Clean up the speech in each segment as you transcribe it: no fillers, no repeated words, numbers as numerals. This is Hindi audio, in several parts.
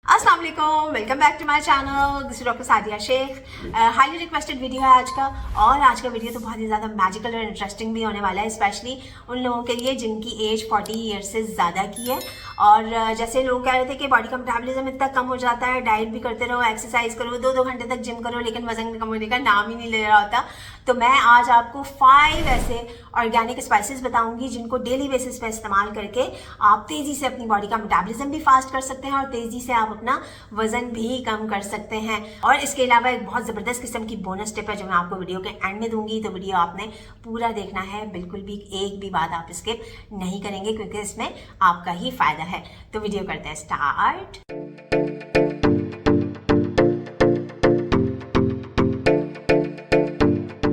अस्सलाम वालेकुम, welcome back to my channel. This is doctor Sadia Sheikh. Highly requested video है आज का, और आज का वीडियो तो बहुत ही ज़्यादा मैजिकल और इंटरेस्टिंग भी होने वाला है, स्पेशली उन लोगों के लिए जिनकी एज 40 ईयर्स से ज़्यादा की है। और जैसे लोग कह रहे थे कि बॉडी का मेटाबॉलिज्म इतना कम हो जाता है, डाइट भी करते रहो, एक्सरसाइज करो, 2-2 घंटे तक जिम करो, लेकिन वजन कम होने का नाम ही नहीं ले रहा होता। तो मैं आज आपको 5 ऐसे ऑर्गेनिक स्पाइसेस बताऊंगी जिनको डेली बेसिस पे इस्तेमाल करके आप तेज़ी से अपनी बॉडी का मेटाबॉलिज्म भी फास्ट कर सकते हैं और तेज़ी से आप अपना वजन भी कम कर सकते हैं। और इसके अलावा एक बहुत ज़बरदस्त किस्म की बोनस टिप है जो मैं आपको वीडियो के एंड में दूंगी, तो वीडियो आपने पूरा देखना है, बिल्कुल भी एक भी बात आप स्किप नहीं करेंगे क्योंकि इसमें आपका ही फायदा है। तो वीडियो करते हैं स्टार्ट।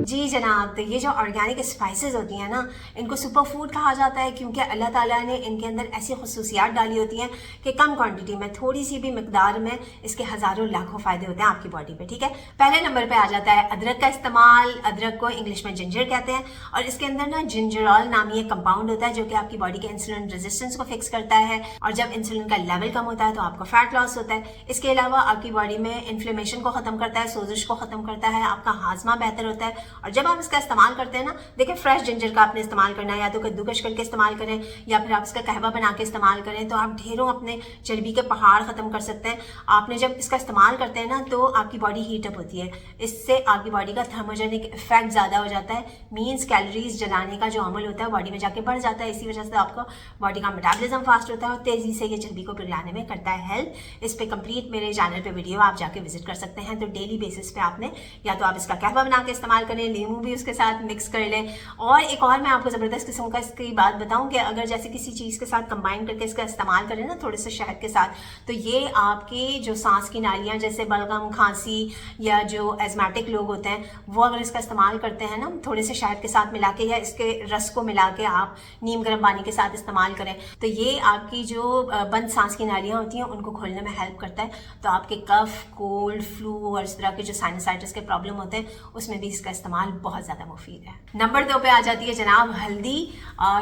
जी जनाब, तो ये जो ऑर्गेनिक स्पाइसेस होती हैं ना, इनको सुपर फूड कहा जाता है क्योंकि अल्लाह ताला ने इनके अंदर ऐसी खसूसियात डाली होती हैं कि कम क्वांटिटी में, थोड़ी सी भी मिकदार में इसके हज़ारों लाखों फ़ायदे होते हैं आपकी बॉडी पे। ठीक है, पहले नंबर पे आ जाता है अदरक का इस्तेमाल। अदरक को इंग्लिश में जिंजर कहते हैं और इसके अंदर ना जिंजरॉल नामी एक कंपाउंड होता है जो कि आपकी बॉडी के इंसुलिन रेजिस्टेंस को फिक्स करता है, और जब इंसुलिन का लेवल कम होता है तो आपका फैट लॉस होता है। इसके अलावा आपकी बॉडी में इन्फ्लेमेशन को ख़त्म करता है, सोजिश को ख़त्म करता है, आपका हाजमा बेहतर होता है। और जब आप इसका इस्तेमाल करते हैं ना, देखिए फ्रेश जिंजर का आपने इस्तेमाल करना है, या तो कद्दूकश करके इस्तेमाल करें या फिर आप इसका कहवा बना के इस्तेमाल करें, तो आप ढेरों अपने चर्बी के पहाड़ ख़त्म कर सकते हैं। आपने जब इसका इस्तेमाल करते हैं ना तो आपकी बॉडी हीट अप होती है, इससे आपकी बॉडी का थर्मोजेनिक इफेक्ट ज़्यादा हो जाता है, मीन्स कैलोरीज जलाने का जो अमल होता है बॉडी में जाके बढ़ जाता है। इसी वजह से आपका बॉडी का मेटाबॉलिज्म फास्ट होता है और तेज़ी से ये चर्बी को पिघलाने में करता है हेल्प। इस पर कंप्लीट मेरे चैनल पे वीडियो आप जाके विजिट कर सकते हैं। तो डेली बेसिस पे आपने या तो आप इसका कहवा बना के इस्तेमाल करें, नींबू भी उसके साथ मिक्स कर लें। और एक और मैं आपको ज़बरदस्त किस्म का इसकी बात बताऊं कि अगर जैसे किसी चीज़ के साथ कंबाइन करके इसका इस्तेमाल करें ना, थोड़े से शहद के साथ, तो ये आपकी जो सांस की नालियाँ जैसे बलगम, खांसी या जो एजमेटिक लोग होते हैं वो अगर इसका इस्तेमाल करते हैं ना, थोड़े से शहद के साथ मिला के या इसके रस को मिला के आप नीम गर्म पानी के साथ इस्तेमाल करें, तो ये आपकी जो बंद सांस की नालियाँ होती हैं उनको खोलने में हेल्प करता है। तो आपके कफ, कोल्ड, फ्लू और इस तरह के जो साइनसाइटिस के प्रॉब्लम होते हैं उसमें भी इसका इस्तेमाल बहुत ज़्यादा मुफीद है। नंबर 2 पे आ जाती है जनाब हल्दी,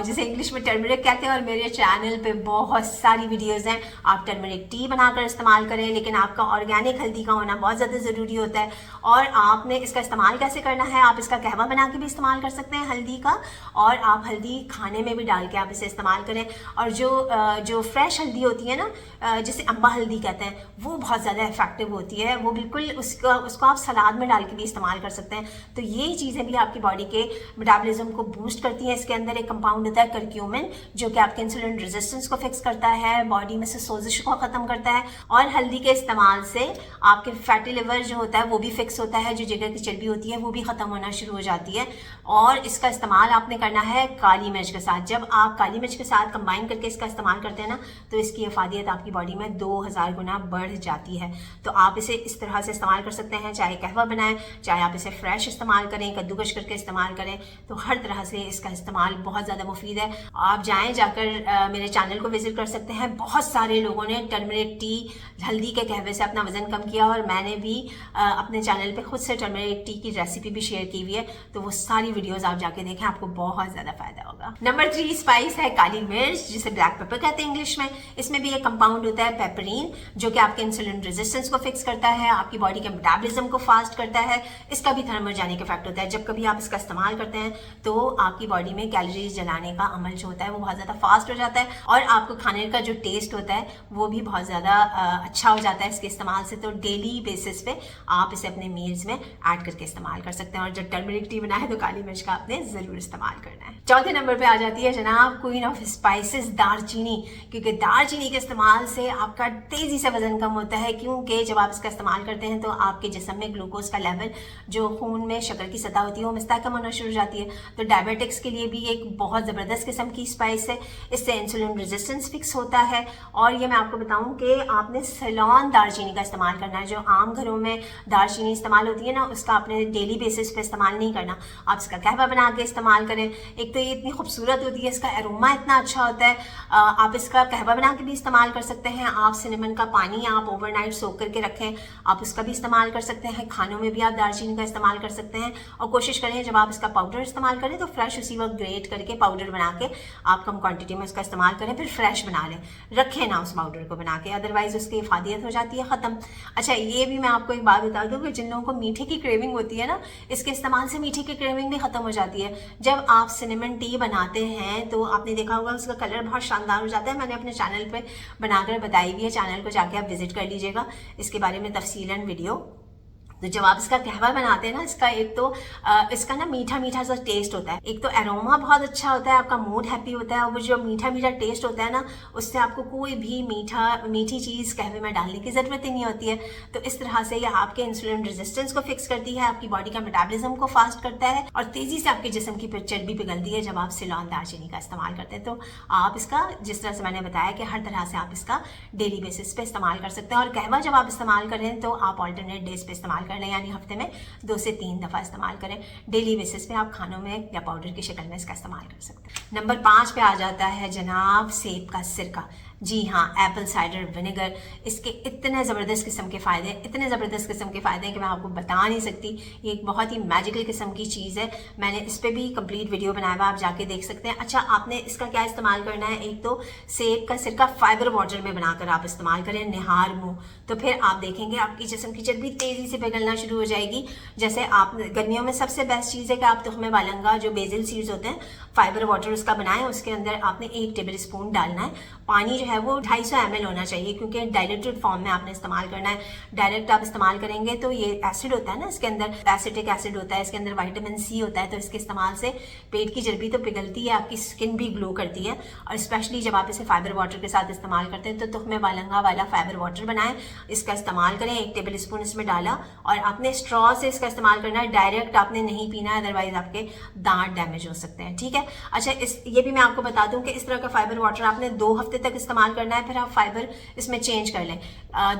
जिसे इंग्लिश में टर्मरिक कहते हैं, और मेरे चैनल पे बहुत सारी वीडियोस हैं। आप टर्मरिक टी बनाकर इस्तेमाल करें, लेकिन आपका ऑर्गेनिक हल्दी का होना बहुत ज़्यादा ज़रूरी होता है। और आपने इसका इस्तेमाल कैसे करना है, आप इसका कहवा बना के भी इस्तेमाल कर सकते हैं हल्दी का, और आप हल्दी खाने में भी डाल के आप इसे इस्तेमाल करें। और जो फ्रेश हल्दी होती है ना, जिसे अम्बा हल्दी कहते हैं, वो बहुत ज़्यादा इफेक्टिव होती है। वो बिल्कुल उसको आप सलाद में डाल के भी इस्तेमाल कर सकते हैं। तो ये चीज़ें भी आपकी बॉडी के मेटाबॉलिज्म को बूस्ट करती हैं। इसके अंदर एक कंपाउंड होता है करक्यूमिन जो कि आपके इंसुलिन रेजिस्टेंस को फिक्स करता है, बॉडी में से सोजिश को ख़त्म करता है। और हल्दी के इस्तेमाल से आपके फैटी लिवर जो होता है वो भी फिक्स होता है, जो जिगर की चर्बी होती है वो भी ख़त्म होना शुरू हो जाती है। और इसका इस्तेमाल आपने करना है काली मिर्च के साथ। जब आप काली मिर्च के साथ कंबाइन करके इसका इस्तेमाल करते हैं ना, तो इसकी अफादियत आपकी बॉडी में 2000 गुना बढ़ जाती है। तो आप इसे इस तरह से इस्तेमाल कर सकते हैं, चाहे कहवा बनाएं, चाहे आप इसे फ्रेश इस्तेमाल करें, कद्दूकश करके इस्तेमाल करें, तो हर तरह से इसका इस्तेमाल बहुत ज़्यादा मुफीद है। आप जाकर मेरे चैनल को विजिट कर सकते हैं। बहुत सारे लोगों ने टर्मरिक टी हल्दी के कहवे से अपना वजन कम किया, और मैंने भी अपने चैनल पे खुद से टर्मरिक टी की रेसिपी भी शेयर की हुई है, तो वो सारी वीडियोस आप जाके देखें, आपको बहुत ज़्यादा फायदा होगा। नंबर 3 स्पाइस है काली मिर्च, जिसे ब्लैक पेपर कहते हैं इंग्लिश में। इसमें भी एक कंपाउंड होता है पेपरिन जो कि आपके इंसुलिन रेजिस्टेंस को फिक्स करता है, आपकी बॉडी के मेटाबॉलिज्म को फास्ट करता है। इसका भी थर्मोजेनिक इफेक्ट होता है। जब कभी आप इसका इस्तेमाल करते हैं तो आपकी बॉडी में कैलोरीज जलाने का अमल जो होता है वो बहुत ज़्यादा फास्ट हो जाता है, और आपको खाने का जो टेस्ट होता है वो भी बहुत ज़्यादा अच्छा हो जाता है इसके इस्तेमाल से। तो डेली बेसिस पे आप इसे अपने मील्स में ऐड करके इस्तेमाल कर सकते हैं। और जब टर्मरिक टी बनाए तो काली मिर्च का आपने ज़रूर इस्तेमाल करना है। चौथे नंबर पे आ जाती है जनाब क्वीन ऑफ स्पाइसेस, दालचीनी। क्योंकि दालचीनी के इस्तेमाल से आपका तेज़ी से वजन कम होता है, क्योंकि जब आप इसका इस्तेमाल करते हैं तो आपके जिस्म में ग्लूकोज का लेवल, जो खून में शक्कर की सतह होती है, वो मुस्तहकम होना शुरू हो जाती है। तो डायबिटिक्स के लिए भी एक बहुत ज़बरदस्त किस्म की स्पाइस है। इससे इंसुलिन रेजिस्टेंस फिक्स होता है। और ये मैं आपको बताऊं कि आपने सेलॉन दालचीनी का इस्तेमाल करना है। जो आम घरों में दालचीनी इस्तेमाल होती है ना, उसका आपने डेली बेसिस पे इस्तेमाल नहीं करना। आप इसका कहवा बना के इस्तेमाल करें। एक तो ये इतनी खूबसूरत होती है, इसका एरोमा इतना अच्छा होता है। आप इसका कहवा बना के भी इस्तेमाल कर सकते हैं। आप सिनेमन का पानी आप ओवरनाइट सोक करके रखें, आप उसका भी इस्तेमाल कर सकते हैं। खानों में भी आप दालचीनी का इस्तेमाल कर सकते हैं। और कोशिश करें जब आप इसका पाउडर इस्तेमाल करें तो फ्रेश उसी वक्त ग्रेट करके पाउडर बना के आप कम क्वांटिटी में उसका इस्तेमाल करें, फिर फ्रेश बना लें, रखें ना उस पाउडर को बना के, अदरवाइज उसकी इफादियत हो जाती है ख़त्म। अच्छा, ये भी मैं आपको एक बात बता दूँ कि जिन लोगों को मीठे की क्रेविंग होती है ना, इसके इस्तेमाल से मीठे की क्रेविंग भी ख़त्म हो जाती है। जब आप सिनेमन टी बनाते हैं तो आपने देखा होगा उसका कलर बहुत शानदार हो जाता है। मैंने अपने चैनल पे बनाकर बताई भी है, चैनल को जाके आप विजिट कर लीजिएगा, इसके बारे में तफसीलन वीडियो। तो जब आप इसका कहवा बनाते हैं ना, इसका एक तो इसका ना मीठा मीठा सा टेस्ट होता है, एक तो एरोमा बहुत अच्छा होता है, आपका मूड हैप्पी होता है, और वो जो मीठा मीठा टेस्ट होता है ना, उससे आपको कोई भी मीठी चीज़ कहवे में डालने की ज़रूरत ही नहीं होती है। तो इस तरह से ये आपके इंसुलिन रेजिस्टेंस को फिक्स करती है, आपकी बॉडी का मेटाबॉलिज्म को फास्ट करता है और तेज़ी से आपके जिस्म की चर्बी पिघलती है जब आप सिलोन दालचीनी का इस्तेमाल करते हैं। तो आप इसका, जिस तरह से मैंने बताया कि हर तरह से आप इसका डेली बेसिस पे इस्तेमाल कर सकते हैं। और कहवा जब आप इस्तेमाल करें तो आप ऑल्टरनेट डेज पे इस्तेमाल कर लें, यानी हफ्ते में 2 से 3 दफ़ा इस्तेमाल करें। डेली बेसिस पे आप खानों में या पाउडर की शक्ल में इसका इस्तेमाल कर सकते हैं। नंबर 5 पे आ जाता है जनाब सेब का सिरका। जी हाँ, एप्पल साइडर विनेगर। इसके इतने ज़बरदस्त किस्म के फ़ायदे हैं कि मैं आपको बता नहीं सकती। ये एक बहुत ही मैजिकल किस्म की चीज़ है। मैंने इस पर भी कंप्लीट वीडियो बनाया हुआ, आप जाके देख सकते हैं। अच्छा, आपने इसका क्या इस्तेमाल करना है, एक तो सेब का सिरका फाइबर वाटर में बनाकर आप इस्तेमाल करें, निहार मुँह, तो फिर आप देखेंगे आपकी जिस्म की चर्बी तेज़ी से पिघलना शुरू हो जाएगी। जैसे आप गर्मियों में सबसे बेस्ट चीज़ है कि आप तुख्मे वालंगा जो बेसिल सीड्स होते हैं, फाइबर वाटर उसका बनाएं, उसके अंदर आपने 1 टेबल स्पून डालना है। पानी जो है वो 250 ml होना चाहिए, क्योंकि डाइल्यूटेड फॉर्म में आपने इस्तेमाल करना है। डायरेक्ट आप इस्तेमाल करेंगे तो ये एसिड होता है ना, इसके अंदर एसिटिक एसिड होता है, इसके अंदर विटामिन सी होता है, तो इसके इस्तेमाल से पेट की चर्बी तो पिघलती है, आपकी स्किन भी ग्लो करती है। और स्पेशली जब आप इसे फाइबर वाटर के साथ इस्तेमाल करते हैं तो तुख्मे वालंगा वाला फाइबर वाटर बनाएं, इसका इस्तेमाल करें। 1 टेबल स्पून इसमें डाला और आपने स्ट्रॉ से इसका इस्तेमाल करना है, डायरेक्ट आपने नहीं पीना है, अदरवाइज आपके दांत डैमेज हो सकते हैं, ठीक है। अच्छा, ये भी मैं आपको बता दूं कि इस तरह का फाइबर वाटर आपने 2 हफ्ते तक इस्तेमाल करना है, फिर आप फाइबर इसमें चेंज कर लें।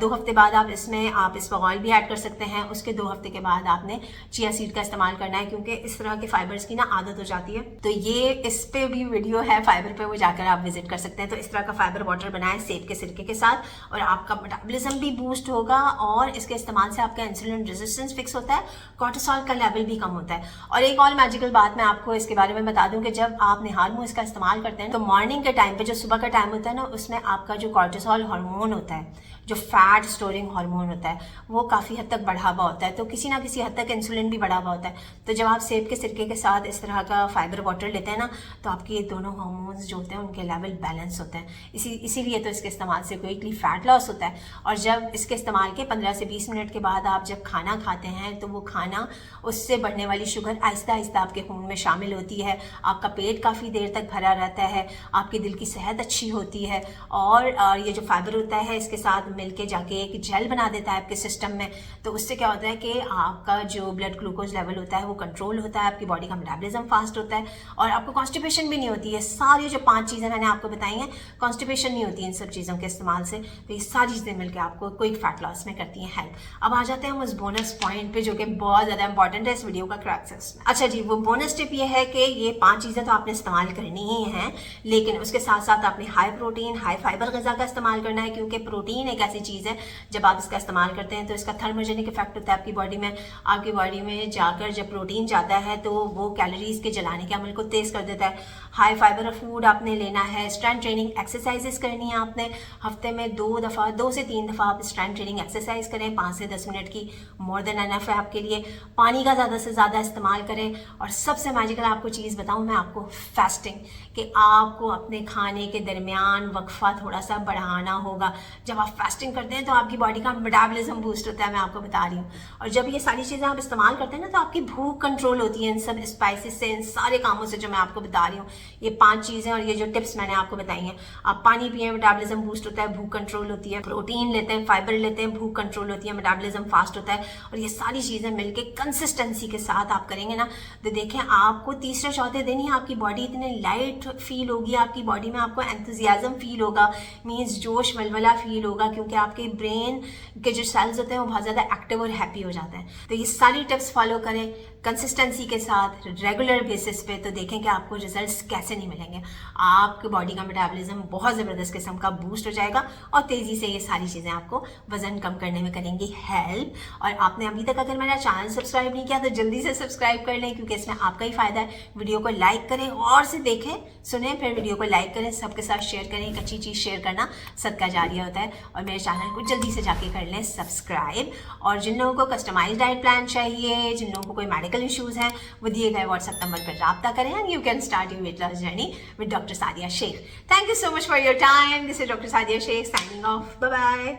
2 हफ्ते बाद आप इसमें ऑयल भी ऐड कर सकते हैं। उसके 2 हफ्ते के बाद आपने चिया सीड का इस्तेमाल करना है, क्योंकि इस तरह के फाइबर्स की ना आदत हो जाती है। तो ये इस पे भी वीडियो है फाइबर पे, वो जाकर आप विजिट कर सकते हैं। तो इस तरह का फाइबर वाटर बनाएं सेब के सिरके के साथ, और आपका मेटाबॉलिज्म भी बूस्ट होगा, और इसके इस्तेमाल से आपका इंसुलिन रेजिस्टेंस फिक्स होता है, कोर्टिसोल का लेवल भी कम होता है। और एक और मैजिकल बात मैं आपको इसके बारे में बता दूं कि जब आप निहार मुँह इसका इस्तेमाल करते हैं तो मॉर्निंग के टाइम पे, जो सुबह का टाइम होता है ना, उसमें आपका जो कोर्टिसोल हार्मोन होता है, जो फैट स्टोरिंग हार्मोन होता है, वो काफ़ी हद तक बढ़ा हुआ होता है, तो किसी ना किसी हद तक इंसुलिन भी बढ़ा हुआ होता है। तो जब आप सेब के सिरके के साथ इस तरह का फाइबर वाटर लेते हैं ना, तो आपके ये दोनों हार्मोन्स जो होते हैं उनके लेवल बैलेंस होते हैं। इसीलिए तो इसके इस्तेमाल से क्विकली फैट लॉस होता है। और जब इसके इस्तेमाल के 15 से 20 मिनट के बाद आप जब खाना खाते हैं तो वो खाना, उससे बढ़ने वाली शुगर आहिस्ता आहिस्ता आपके खून में शामिल होती है, आपका पेट काफ़ी देर तक भरा रहता है, आपके दिल की सेहत अच्छी होती है। और ये जो फाइबर होता है इसके साथ मिलके जाके एक जेल बना देता है आपके सिस्टम में, तो उससे क्या होता है कि आपका जो ब्लड ग्लूकोज लेवल होता है वो कंट्रोल होता है, आपकी बॉडी का मेटाबॉलिज्म फास्ट होता है, और आपको कॉन्स्टिपेशन भी नहीं होती है। सारी जो 5 चीज़ें मैंने आपको बताई हैं, कॉन्स्टिपेशन नहीं होती इन सब चीज़ों के इस्तेमाल से। तो ये सारी चीज़ें मिलकर आपको क्विक फैट लॉस में करती हैं हेल्प। अब आ जाते हैं हम उस बोनस पॉइंट पे, जो कि बहुत ज़्यादा इंपॉर्टेंट है इस वीडियो का क्रैक्स में। अच्छा जी, वो बोनस टिप ये है कि ये 5 चीज़ें तो आपने इस्तेमाल करनी ही हैं, लेकिन उसके साथ साथ आपने हाई प्रोटीन हाई फाइबर ग़िज़ा का इस्तेमाल करना है, क्योंकि प्रोटीन एक ऐसी चीज़ है जब आप इसका इस्तेमाल करते हैं तो इसका थर्मोजेनिक इफेक्ट होता है आपकी बॉडी में जाकर जब प्रोटीन जाता है तो वो कैलोरीज के जलाने के अमल को तेज़ कर देता है। हाई फाइबर फूड आपने लेना है, स्ट्रेंथ ट्रेनिंग एक्सरसाइजेस करनी है आपने, हफ्ते में 2 से 3 दफ़ा आप स्ट्रेंथ ट्रेनिंग एक्सरसाइज करें, 5 से 10 मिनट की, मोर देन एनफ है आपके लिए। पानी का ज़्यादा से ज़्यादा इस्तेमाल करें, और सबसे मैजिकल आपको चीज़ बताऊँ मैं आपको, फास्टिंग, कि आपको अपने खाने के दरमियान वक्फा थोड़ा सा बढ़ाना होगा। जब आप फास्टिंग करते हैं तो आपकी बॉडी का मेटाबॉलिज्म बूस्ट होता है, मैं आपको बता रही हूँ। और जब ये सारी चीज़ें आप इस्तेमाल करते हैं ना, तो आपकी भूख कंट्रोल होती है इन सब स्पाइसेस से, इन सारे कामों से जो मैं आपको बता रही हूँ। ये 5 चीज़ें और ये जो टिप्स मैंने आपको बताई हैं, आप पानी पिए, मेटाबॉलिज्म बूस्ट होता है, भूख कंट्रोल होती है, प्रोटीन लेते हैं, फाइबर लेते हैं, भूख कंट्रोल होती है, मेटाबॉलिज्म फास्ट होता है। और ये सारी चीज़ें मिलके कंसिस्टेंसी के साथ आप करेंगे ना, तो देखें आपको तीसरे चौथे दिन ही आपकी बॉडी इतने लाइट फील होगी, आपकी बॉडी में आपको एंथुजियाज्म फील फील होगा, मीन्स जोश वलवला फील होगा, क्योंकि आपके ब्रेन के जो सेल्स होते हैं वो बहुत ज़्यादा एक्टिव और हैप्पी हो जाते हैं। तो ये सारी टिप्स फॉलो करें कंसिस्टेंसी के साथ, रेगुलर बेसिस पे, तो देखें कि आपको रिजल्ट्स कैसे नहीं मिलेंगे। आपके बॉडी का मेटाबॉलिज्म बहुत ज़बरदस्त किस्म का बूस्ट हो जाएगा और तेज़ी से ये सारी चीज़ें आपको वज़न कम करने में करेंगी हेल्प। और आपने अभी तक अगर मेरा चैनल सब्सक्राइब नहीं किया तो जल्दी से सब्सक्राइब कर लें, क्योंकि इसमें आपका ही फ़ायदा है। वीडियो को लाइक करें और से देखें सुनें, फिर वीडियो को लाइक करें, सबके साथ शेयर करें। एक अच्छी चीज़ शेयर करना सदका जारिया होता है। और मेरे चैनल को जल्दी से जाके कर लें सब्सक्राइब। और जिन लोगों को कस्टमाइज डाइट प्लान चाहिए, जिन लोगों को कोई मेडिकल इश्यूज़ हैं, वो दिए गए व्हाट्सएप नंबर पर रब्ता करें and you can start your weight loss journey with doctor Sadia Sheikh. Thank you so much for your time. This is doctor Sadia Sheikh signing off. Bye bye.